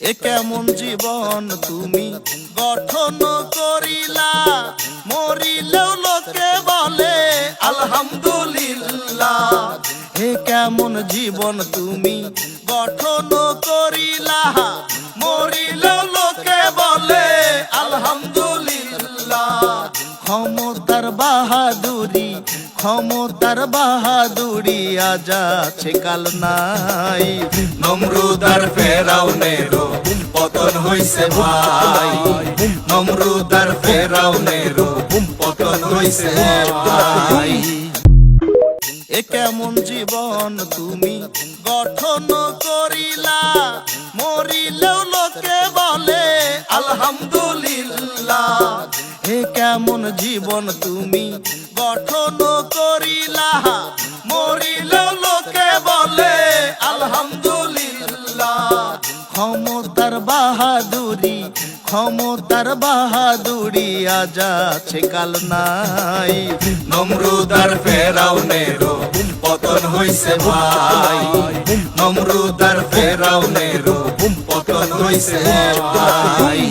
এ কেমন জীবন তুমি গঠন করিলা, মরিলেও লোকে বলে আলহামদুলিল্লাহ। এ কেমন জীবন তুমি গঠন করিলা, মরিলেও লোকে বলে আলহামদুলিল্লাহ। ক্ষমতার বাহাদুরি, ক্ষমতার বাহাদুরি আজ আছে কাল নাই। নমরুদার ফেরাউনেরও পতন হইছে ভাই, নমরুদার ফেরাউনেরও পতন হইছে ভাই। এ কেমন জীবন তুমি গঠন করিলা, মরিলেও লোকে বলে আলহামদুলিল্লাহ। এ কেমন জীবন তুমি গঠন করিলা, মরিলেও লোকে বলে আলহামদুলিল্লাহ। ক্ষমতার বাহাদুরি, ক্ষমতার বাহাদুরি আজ আছে কাল নাই। নমরুদার ফেরাউনেরও পতন হইছে ভাই, নমরুদার ফেরাউনেরও পতন হইছে ভাই।